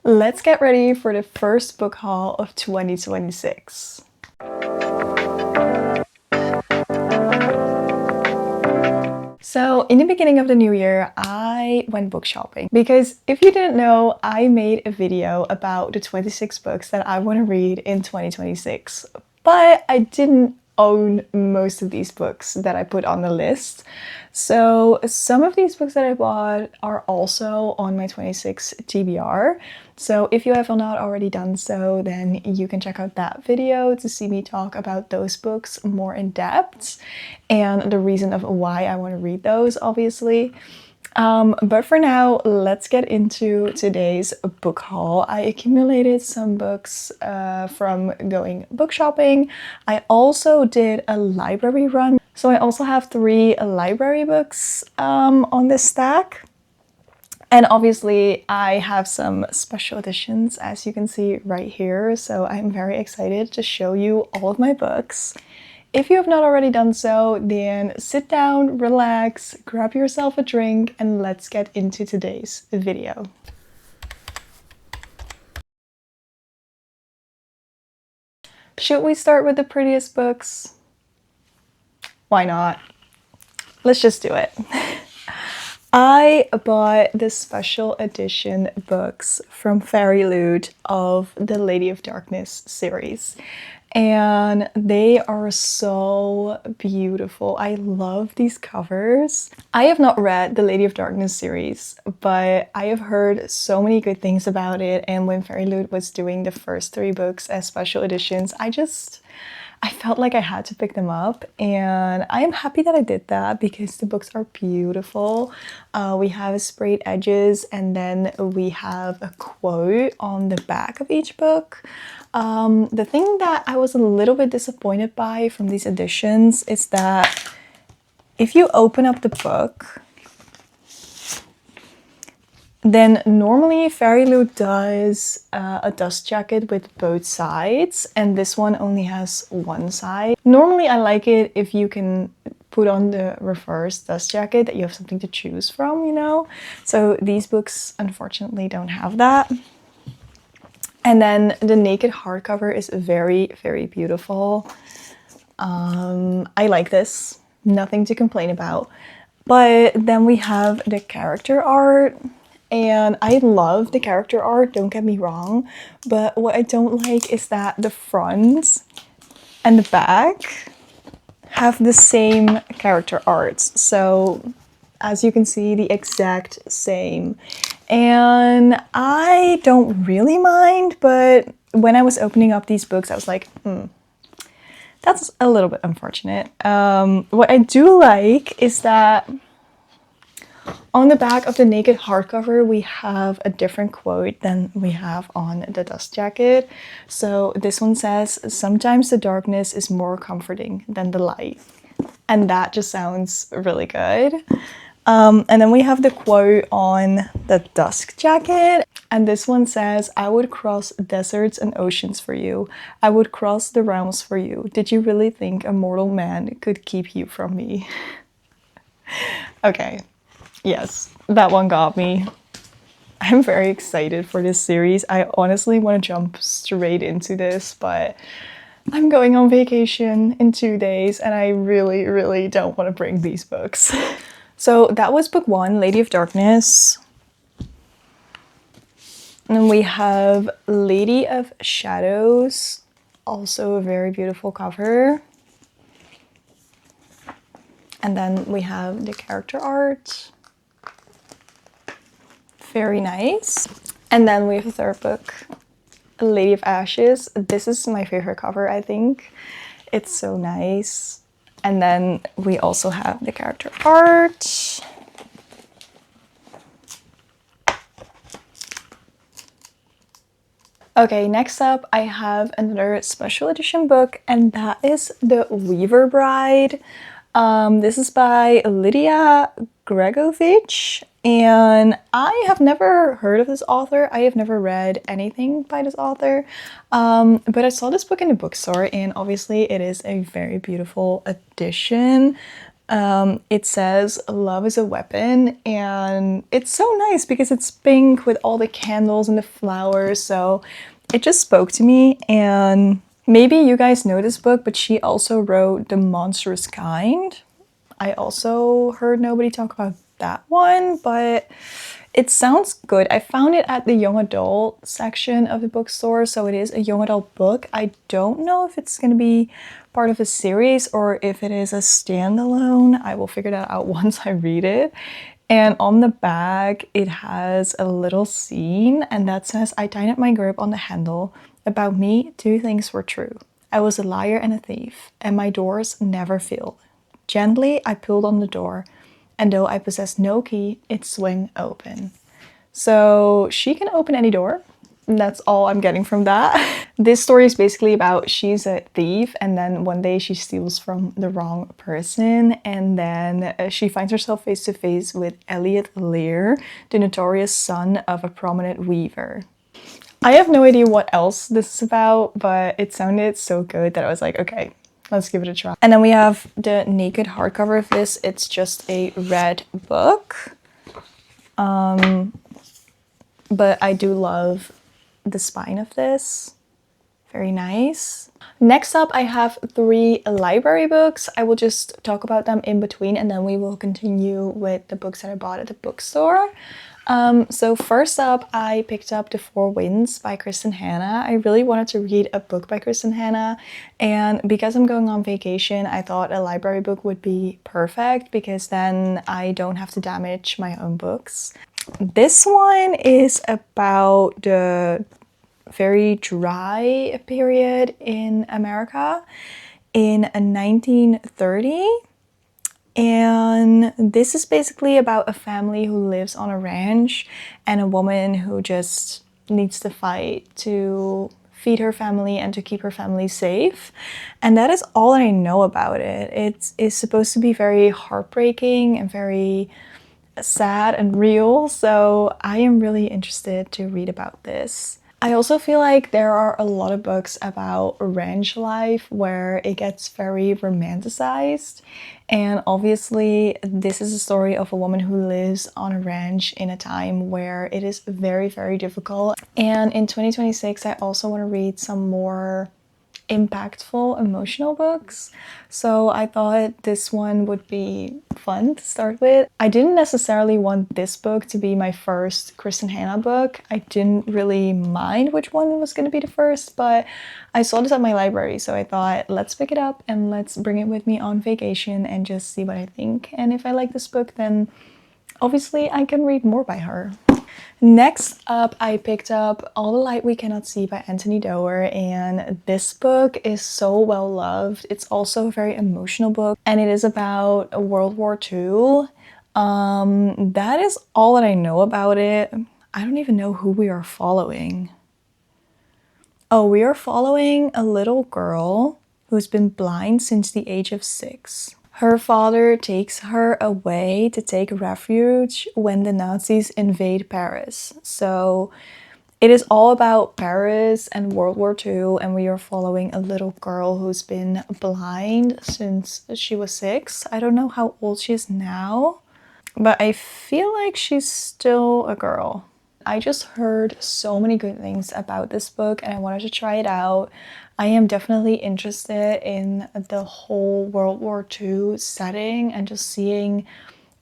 Let's get ready for the first book haul of 2026. So in the beginning of the new year, I went book shopping because if you didn't know, I made a video about the 26 books that I want to read in 2026, but I didn't own most of these books that I put on the list. So some of these books that I bought are also on my 26 TBR. So if you have not already done so, then you can check out that video to see me talk about those books more in depth and the reason of why I want to read those, obviously. But for now, let's get into today's book haul. I accumulated some books from going book shopping. I also did a library run. So I also have 3 library books on this stack. And obviously I have some special editions, as you can see right here. So I'm very excited to show you all of my books. If you have not already done so, then sit down, relax, grab yourself a drink, and let's get into today's video. Should we start with the prettiest books? Why not? Let's just do it. I bought the special edition books from Fairy Loot of the Lady of Darkness series. And they are so beautiful. I love these covers. I have not read the Lady of Darkness series, but I have heard so many good things about it. And when Fairy Loot was doing the first 3 books as special editions, I felt like I had to pick them up, and I am happy that I did that because the books are beautiful. We have sprayed edges, and then we have a quote on the back of each book. The thing that I was a little bit disappointed by from these editions is that if you open up the book, then normally Fairy Loot does a dust jacket with both sides, and this one only has one side. Normally I like it if you can put on the reverse dust jacket, that you have something to choose from, you know? So these books unfortunately don't have that. And then the naked hardcover is very, very beautiful. I like this, nothing to complain about. But then we have the character art. And I love the character art, don't get me wrong, but what I don't like is that the front and the back have the same character arts. So as you can see, the exact same. And I don't really mind, but when I was opening up these books, I was like, that's a little bit unfortunate. What I do like is that on the back of the naked hardcover, we have a different quote than we have on the dust jacket. So this one says, "Sometimes the darkness is more comforting than the light." And that just sounds really good. And then we have the quote on the dusk jacket. And this one says, "I would cross deserts and oceans for you. I would cross the realms for you. Did you really think a mortal man could keep you from me?" Okay. Yes, that one got me. I'm very excited for this series. I honestly want to jump straight into this, but I'm going on vacation in 2 days and I really, really don't want to bring these books. So that was book 1, Lady of Darkness. And then we have Lady of Shadows, also a very beautiful cover. And then we have the character art. Very nice. And then we have the 3rd book, Lady of Ashes. This is my favorite cover, I think. It's so nice. And then we also have the character art. Okay, next up I have another special edition book, and that is The Weaver Bride. This is by Lydia Gregovich, and I have never heard of this author. I have never read anything by this author, but I saw this book in the bookstore, and obviously it is a very beautiful edition. It says love is a weapon, and it's so nice because it's pink with all the candles and the flowers, so it just spoke to me. And maybe you guys know this book, but she also wrote The Monstrous Kind. I also heard nobody talk about that one, but it sounds good. I found it at the young adult section of the bookstore, so it is a young adult book. I don't know if it's going to be part of a series or if it is a standalone. I will figure that out once I read it. And on the back, it has a little scene, and that says, I tightened my grip on the handle. About me, two things were true. I was a liar and a thief, and my doors never failed. Gently, I pulled on the door, and though I possessed no key, it swung open. So she can open any door. That's all I'm getting from that. This story is basically about she's a thief, and then one day she steals from the wrong person, and then she finds herself face to face with Elliot Lear, the notorious son of a prominent weaver. I have no idea what else this is about, but it sounded so good that I was like, okay, let's give it a try. And then we have the naked hardcover of this. It's just a red book. But I do love the spine of this. Very nice. Next up, I have 3 library books. I will just talk about them in between, and then we will continue with the books that I bought at the bookstore. So first up, I picked up The Four Winds by Kristen Hanna. I really wanted to read a book by Kristen Hanna, and because I'm going on vacation, I thought a library book would be perfect because then I don't have to damage my own books. This one is about the very dry period in America in 1930. And this is basically about a family who lives on a ranch and a woman who just needs to fight to feed her family and to keep her family safe. And that is all I know about it. It is supposed to be very heartbreaking and very sad and real, so I am really interested to read about this. I also feel like there are a lot of books about ranch life where it gets very romanticized, and obviously this is a story of a woman who lives on a ranch in a time where it is very, very difficult. And in 2026 I also want to read some more impactful emotional books, so I thought this one would be fun to start with. I didn't necessarily want this book to be my first Kristen Hanna book. I didn't really mind which one was going to be the first, but I saw this at my library, so I thought let's pick it up and let's bring it with me on vacation and just see what I think. And if I like this book, then obviously I can read more by her. Next up, I picked up All the Light We Cannot See by Anthony Doerr, and this book is so well loved. It's also a very emotional book, and it is about World War II. That is all that I know about it. I don't even know who we are following. Oh, we are following a little girl who's been blind since the age of 6. Her father takes her away to take refuge when the Nazis invade Paris. So it is all about Paris and World War II, and we are following a little girl who's been blind since she was 6. I don't know how old she is now, but I feel like she's still a girl. I just heard so many good things about this book and I wanted to try it out. I am definitely interested in the whole World War II setting and just seeing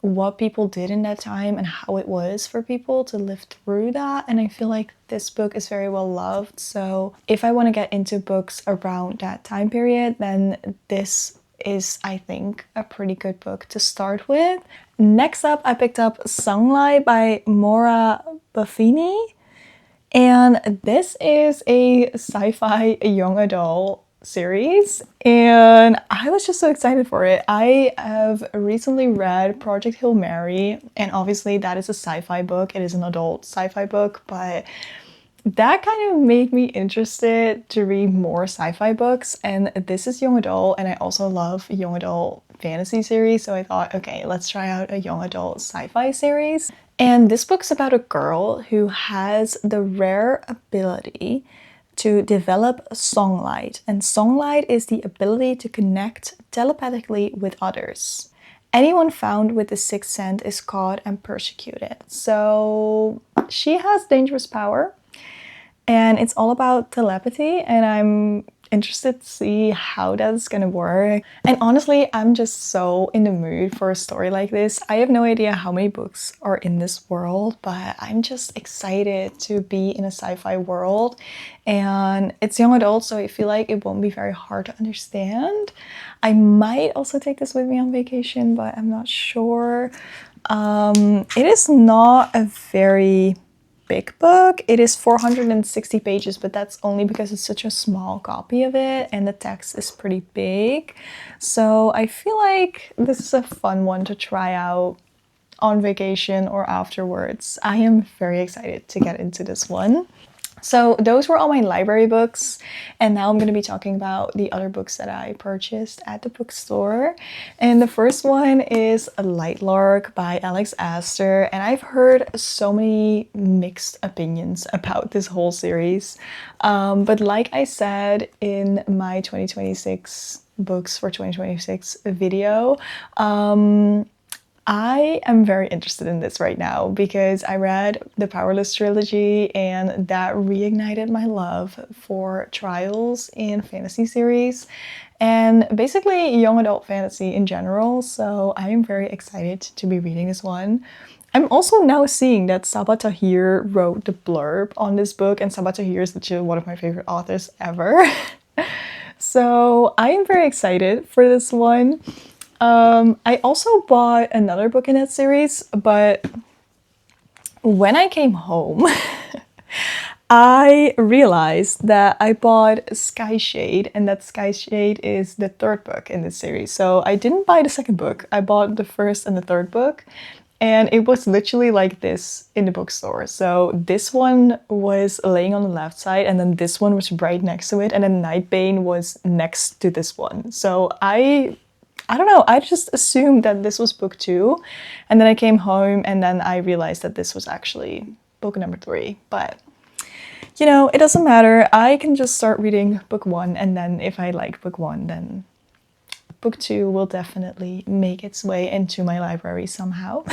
what people did in that time and how it was for people to live through that. And I feel like this book is very well loved. So if I want to get into books around that time period, then this is, I think, a pretty good book to start with. Next up, I picked up Sunlight by Maura Buffini. And this is a sci-fi young adult series, and I was just so excited for it. I have recently read Project Hail Mary, and obviously that is a sci-fi book. It is an adult sci-fi book, but that kind of made me interested to read more sci-fi books, and this is young adult, and I also love young adult fantasy series, so I thought, okay, let's try out a young adult sci-fi series. And this book's about a girl who has the rare ability to develop songlight, and songlight is the ability to connect telepathically with others. Anyone found with the sixth sense is caught and persecuted. So she has dangerous power, and it's all about telepathy, and I'm interested to see how that's gonna work. And honestly, I'm just so in the mood for a story like this. I have no idea how many books are in this world, but I'm just excited to be in a sci-fi world. And it's young adult, so I feel like it won't be very hard to understand. I might also take this with me on vacation, but I'm not sure. It is not a very big book. It is 460 pages, but that's only because it's such a small copy of it and the text is pretty big. So I feel like this is a fun one to try out on vacation or afterwards. I am very excited to get into this one. So those were all my library books, and now I'm going to be talking about the other books that I purchased at the bookstore. And the first one is A Light Lark by Alex Astor, and I've heard so many mixed opinions about this whole series. But like I said in my 2026 books for 2026 video, I am very interested in this right now because I read the Powerless trilogy and that reignited my love for trials in fantasy series and basically young adult fantasy in general. So I am very excited to be reading this one. I'm also now seeing that Sabaa Tahir wrote the blurb on this book, and Sabaa Tahir is literally one of my favorite authors ever. So I am very excited for this one. I also bought another book in that series, but when I came home, I realized that I bought Sky Shade, and that Sky Shade is the third book in this series. So I didn't buy the second book, I bought the first and the third book, and it was literally like this in the bookstore. So this one was laying on the left side, and then this one was right next to it, and then Nightbane was next to this one. So I don't know, I just assumed that this was book 2, and then I came home and then I realized that this was actually book number 3. But you know, it doesn't matter. I can just start reading book 1, and then if I like book 1, then book 2 will definitely make its way into my library somehow.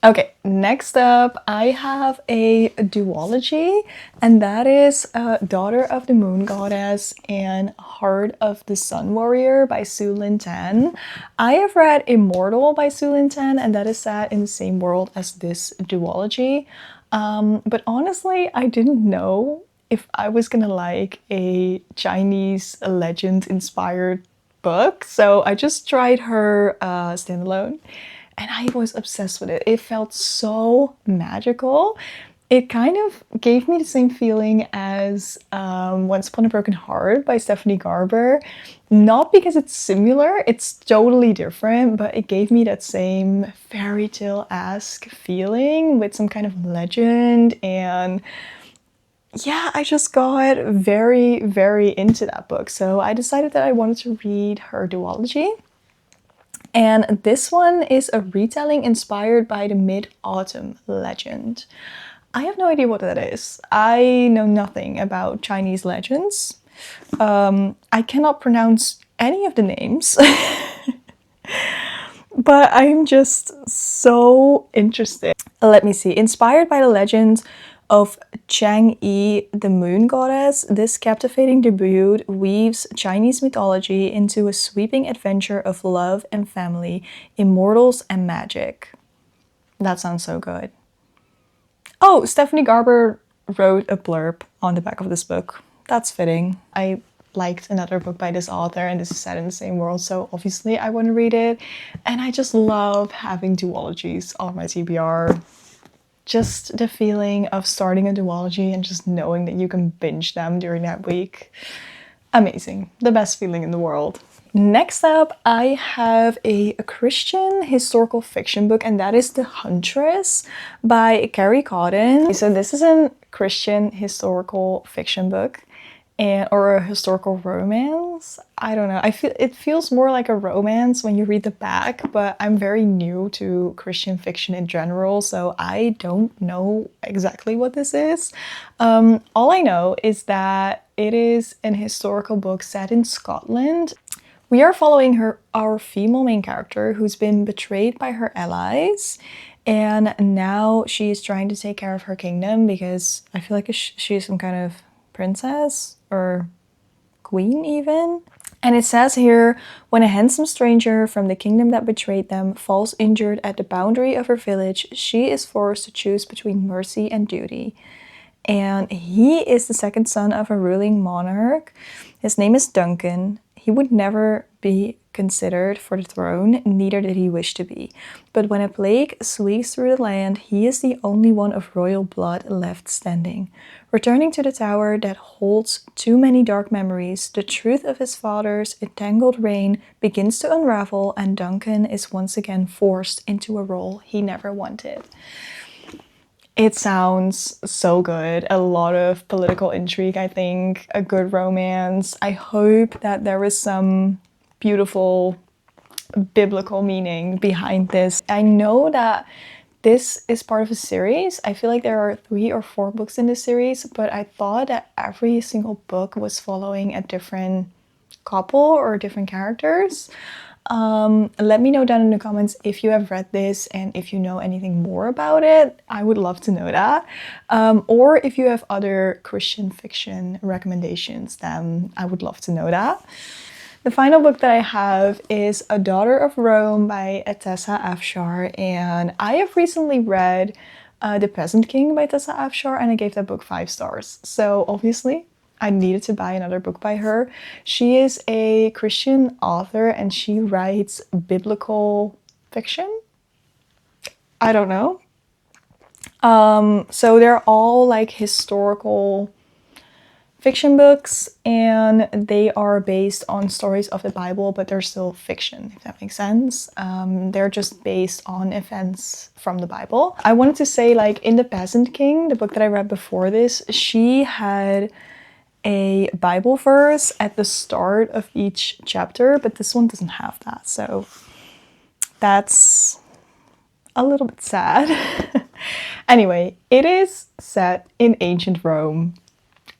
Okay, next up I have a duology, and that is Daughter of the Moon Goddess and Heart of the Sun Warrior by Su Lin Tan. I have read Immortal by Su Lin Tan, and that is set in the same world as this duology. But honestly, I didn't know if I was gonna like a Chinese legend inspired book, so I just tried her standalone. And I was obsessed with it. It felt so magical. It kind of gave me the same feeling as Once Upon a Broken Heart by Stephanie Garber. Not because it's similar, it's totally different, but it gave me that same fairy tale-esque feeling with some kind of legend. And yeah, I just got very, very into that book. So I decided that I wanted to read her duology. And this one is a retelling inspired by the Mid-Autumn legend. I have no idea what that is. I know nothing about Chinese legends. I cannot pronounce any of the names. But I'm just so interested. Let me see. Inspired by the legend of Chang'e, the moon goddess, this captivating debut weaves Chinese mythology into a sweeping adventure of love and family, immortals and magic. That sounds so good. Oh, Stephanie Garber wrote a blurb on the back of this book. That's fitting. I liked another book by this author, and this is set in the same world, so obviously I want to read it. And I just love having duologies on my TBR. Just the feeling of starting a duology and just knowing that you can binge them during that week. Amazing. The best feeling in the world. Next up, I have a Christian historical fiction book, and that is The Huntress by Carrie Cotton. So this is a Christian historical fiction book, or a historical romance. I don't know. It feels more like a romance when you read the back, but I'm very new to Christian fiction in general, so I don't know exactly what this is. All I know is that it is an historical book set in Scotland, We are following our female main character who's been betrayed by her allies, and now she's trying to take care of her kingdom because I feel like she's some kind of princess or queen even. And it says here, when a handsome stranger from the kingdom that betrayed them falls injured at the boundary of her village, she is forced to choose between mercy and duty. And he is the second son of a ruling monarch. His name is Duncan. He would never be considered for the throne, neither did he wish to be. But when a plague sweeps through the land, he is the only one of royal blood left standing. Returning to the tower that holds too many dark memories, the truth of his father's entangled reign begins to unravel, and Duncan is once again forced into a role he never wanted. It sounds so good. A lot of political intrigue, I think. A good romance. I hope that there is some beautiful biblical meaning behind this. I know that this is part of a series. I feel like there are 3 or 4 books in this series, but I thought that every single book was following a different couple or different characters. Let me know down in the comments if you have read this and if you know anything more about it. I would love to know that. Or if you have other Christian fiction recommendations, then I would love to know that. The final book that I have is A Daughter of Rome by Tessa Afshar, and I have recently read The Peasant King by Tessa Afshar, and I gave that book 5 stars. So obviously I needed to buy another book by her. She is a Christian author and she writes biblical fiction. I don't know. So they're all like historical fiction books, and they are based on stories of the Bible, but they're still fiction, if that makes sense. They're just based on events from the Bible. I wanted to say, like, in The Peasant King, the book that I read before this, she had a Bible verse at the start of each chapter, but this one doesn't have that, so that's a little bit sad. Anyway, it is set in ancient Rome,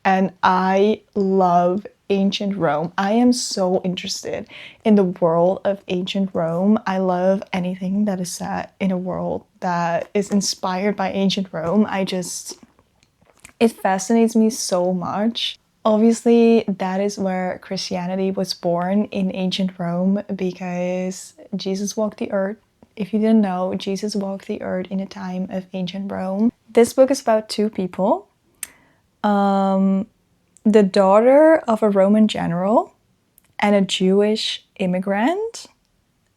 and I love ancient Rome. I am so interested in the world of ancient Rome. I love anything that is set in a world that is inspired by ancient Rome. It fascinates me so much. Obviously, that is where Christianity was born, in ancient Rome, because Jesus walked the earth. If you didn't know, Jesus walked the earth in a time of ancient Rome. This book is about 2 people. The daughter of a Roman general and a Jewish immigrant.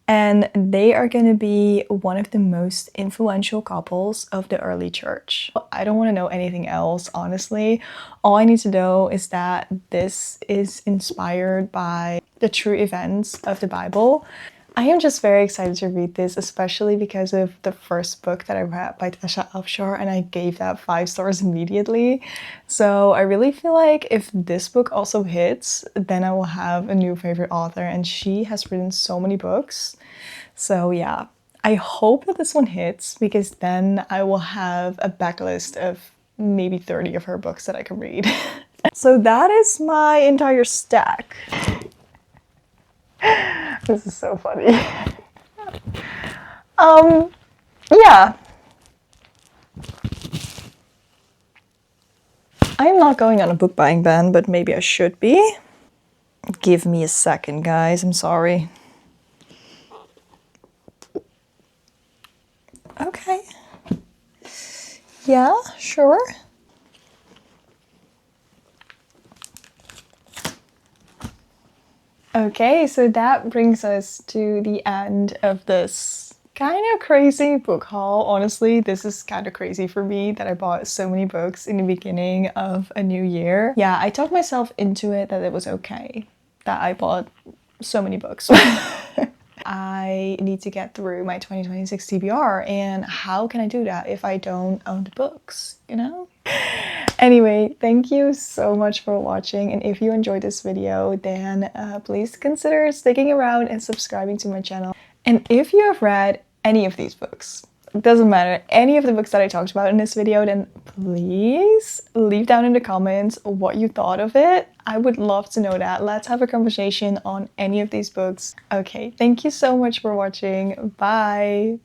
And they are going to be one of the most influential couples of the early church. I don't want to know anything else, honestly. All I need to know is that this is inspired by the true events of the Bible. I am just very excited to read this, especially because of the first book that I read by Tessa Afshar, and I gave that 5 stars immediately. So I really feel like if this book also hits, then I will have a new favorite author, and she has written so many books. So yeah, I hope that this one hits, because then I will have a backlist of maybe 30 of her books that I can read. So that is my entire stack. This is so funny. Yeah. I'm not going on a book buying ban, but maybe I should be. Give me a second, guys. I'm sorry. Okay. Yeah, sure. Okay, so that brings us to the end of this kind of crazy book haul. Honestly, this is kind of crazy for me that I bought so many books in the beginning of a new year. Yeah, I talked myself into it that it was okay that I bought so many books. I need to get through my 2026 TBR, and how can I do that if I don't own the books, you know? Anyway, thank you so much for watching, and if you enjoyed this video, then please consider sticking around and subscribing to my channel. And if you have read any of these books, it doesn't matter, any of the books that I talked about in this video, then please leave down in the comments what you thought of it. I would love to know that. Let's have a conversation on any of these books. Okay, thank you so much for watching. Bye!